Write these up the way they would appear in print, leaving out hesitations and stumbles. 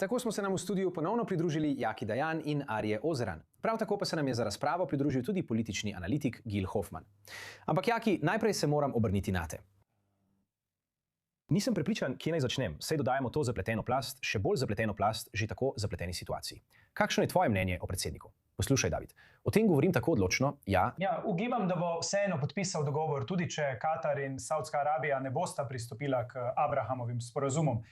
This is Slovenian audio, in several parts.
Tako smo se nam v studiu ponovno pridružili Jaki Dajan in Arje Ozeran. Prav tako pa se nam je za razpravo pridružil tudi politični analitik Gil Hoffman. Ampak Jaki, najprej se moram obrniti nate. Nisem prepričan, kje naj začnem, saj dodajamo to zapleteno plast, še bolj zapleteno plast že tako zapleteni situaciji. Kakšno je tvoje mnenje o predsedniku? Poslušaj, David, o tem govorim tako odločno, ja. Ugibam, da bo vseeno podpisal dogovor, tudi če Katar in Saudska Arabija ne bosta pristopila k Abrahamovim sporazumom.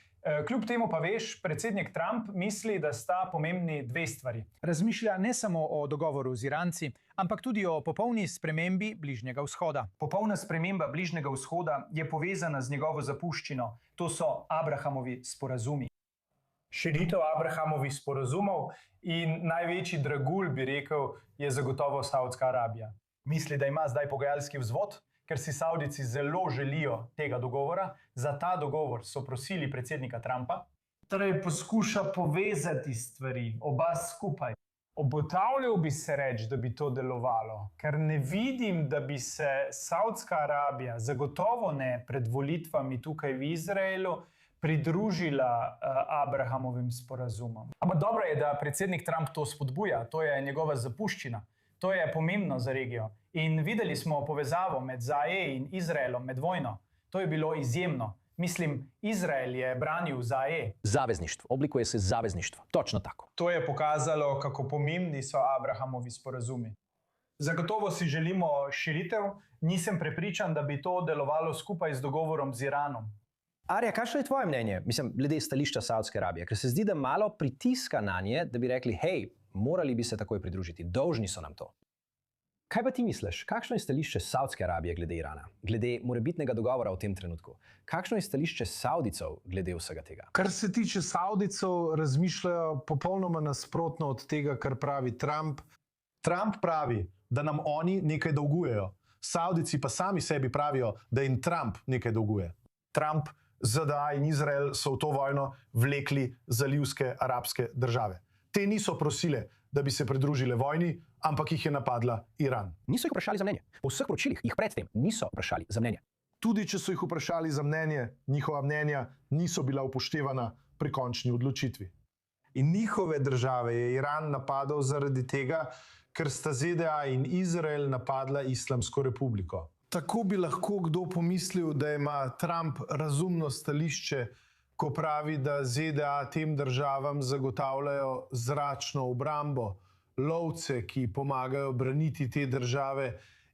Kljub temu pa veš, predsednik Trump misli, da sta pomembni dve stvari. Razmišlja ne samo o dogovoru z Iranci, ampak tudi o popolni spremembi Bližnjega vzhoda. Popolna sprememba Bližnjega vzhoda je povezana z njegovo zapuščino. To so Abrahamovi sporazumi. Širitev Abrahamovih sporazumov in največji dragulj, bi rekel, je zagotovo Saudska Arabija. Misli, da ima zdaj pogajalski vzvod, ker si Savdici zelo želijo tega dogovora. Za ta dogovor so prosili predsednika Trumpa. Torej poskuša povezati stvari, oba skupaj. Obotavljal bi se reči, da bi to delovalo, ker ne vidim, da bi se Saudska Arabija, zagotovo ne pred volitvami tukaj v Izraelu, pridružila Abrahamovim sporazumom. Ampak dobro je, da predsednik Trump to spodbuja, to je njegova zapuščina. To je pomembno za regijo. In videli smo povezavo med ZAE in Izraelom med vojno. To je bilo izjemno. Mislim, Izrael je branil ZAE. Zavezništvo, oblikuje se zavezništvo, točno tako. To je pokazalo, kako pomembni so Abrahamovi sporazumi. Zagotovo si želimo širitev, nisem prepričan, da bi to delovalo skupaj z dogovorom z Iranom. Arja, kakšno je tvoje mnenje, glede stališča Saudske Arabije? Ker se zdi, da malo pritiska na nje, da bi rekli, hej, morali bi se takoj pridružiti, dolžni so nam to. Kaj pa ti misliš, kakšno je stališče Saudske Arabije glede Irana, glede morebitnega dogovora v tem trenutku? Kakšno je stališče Saudicov glede vsega tega? Kar se tiče Saudicov, razmišljajo popolnoma nasprotno od tega, kar pravi Trump. Trump pravi, da nam oni nekaj dolgujejo. Saudici pa sami sebi pravijo, da jim Trump nekaj dolguje. Trump, ZDA in Izrael so v to vojno vlekli zalivske arabske države. Te niso prosile, da bi se pridružile vojni, ampak jih je napadla Iran. Niso jih vprašali za mnenje. Po vseh poročilih jih predtem niso vprašali za mnenje. Tudi če so jih vprašali za mnenje, njihova mnenja niso bila upoštevana pri končni odločitvi. In njihove države je Iran napadal zaradi tega, ker sta ZDA in Izrael napadla Islamsko republiko. Tako bi lahko kdo pomislil, da ima Trump razumno stališče, ko pravi, da ZDA tem državam zagotavljajo zračno obrambo, lovce, ki pomagajo braniti te države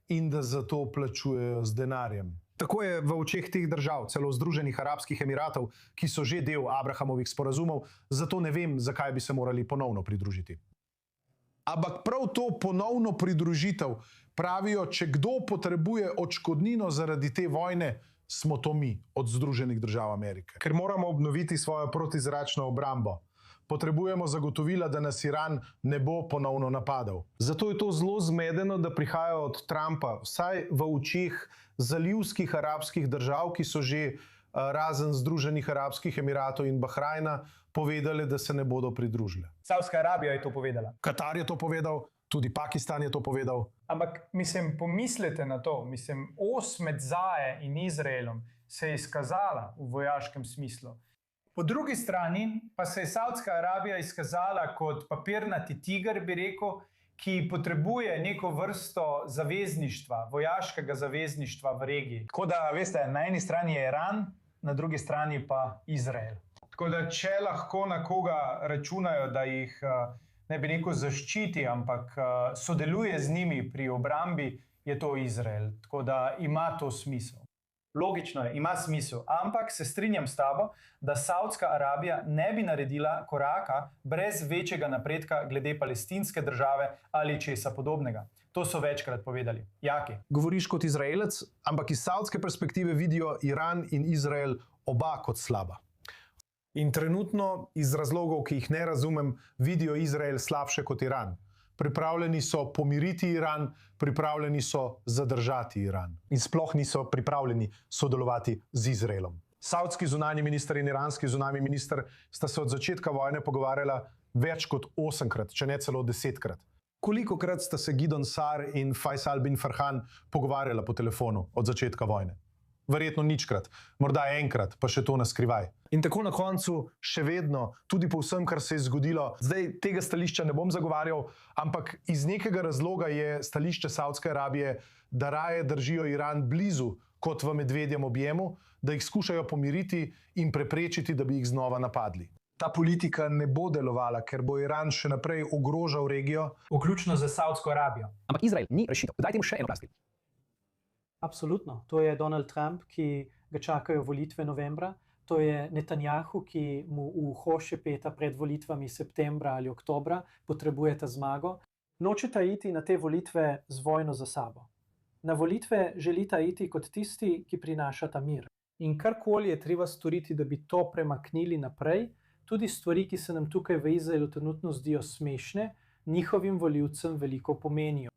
in da za to plačujejo z denarjem. Tako je v očeh teh držav, celo Združenih arabskih emiratov, ki so že del Abrahamovih sporazumov, zato ne vem, zakaj bi se morali ponovno pridružiti. Ampak prav to ponovno pridružitev pravijo, če kdo potrebuje odškodnino zaradi te vojne, smo to mi od Združenih držav Amerike. Ker moramo obnoviti svojo protizračno obrambo. Potrebujemo zagotovila, da nas Iran ne bo ponovno napadal. Zato je to zelo zmedeno, da prihaja od Trumpa, vsaj v očeh zalivskih arabskih držav, ki so že razen Združenih arabskih emiratov in Bahrajna povedali, da se ne bodo pridružile. Saudska Arabija je to povedala. Katar je to povedal, tudi Pakistan je to povedal. Ampak, pomislite na to, os med ZAE in Izraelom se je izkazala v vojaškem smislu. Po drugi strani pa se je Saudska Arabija izkazala kot papirnati tiger, bi rekel, ki potrebuje neko vrsto zavezništva, vojaškega zavezništva v regiji. Tako da, veste, na eni strani je Iran, na drugi strani pa Izrael. Tako da, če lahko na koga računajo, da jih ne bi rekel zaščiti, ampak sodeluje z njimi pri obrambi, je to Izrael. Tako da ima to smisel. Logično je, ima smisel, ampak se strinjam s tabo, da Saudska Arabija ne bi naredila koraka brez večjega napredka glede palestinske države ali česa podobnega. To so večkrat povedali. Jaki? Govoriš kot Izraelec, ampak iz saudske perspektive vidijo Iran in Izrael oba kot slaba. In trenutno, iz razlogov, ki jih ne razumem, vidijo Izrael slabše kot Iran. Pripravljeni so pomiriti Iran, pripravljeni so zadržati Iran. In sploh niso pripravljeni sodelovati z Izraelom. Saudski zunanji minister in iranski zunanji minister sta se od začetka vojne pogovarjala več kot 8-krat, če ne celo 10-krat. Kolikokrat sta se Gideon Sa'ar in Faisal bin Farhan pogovarjala po telefonu od začetka vojne? verjetno ničkrat, morda enkrat, pa še to na skrivaj. In tako na koncu, še vedno, tudi po vsem, kar se je zgodilo, zdaj tega stališča ne bom zagovarjal, ampak iz nekega razloga je stališče Savdske Arabije, da raje držijo Iran blizu kot v medvedjem objemu, da jih skušajo pomiriti in preprečiti, da bi jih znova napadli. Ta politika ne bo delovala, ker bo Iran še naprej ogrožal regijo. Vključno z Savdsko Arabijo. Ampak Izrael ni rešitev. Dajte mu še eno plastik. Absolutno. To je Donald Trump, ki ga čakajo volitve novembra. To je Netanjahu, ki mu uho šepeta pred volitvami septembra ali oktobra, potrebujeta zmago. Nočeta iti na te volitve z vojno za sabo. Na volitve želita iti kot tisti, ki prinašata mir. In karkoli je treba storiti, da bi to premaknili naprej, tudi stvari, ki se nam tukaj v Izraelu trenutno zdijo smešne, njihovim volivcem veliko pomenijo.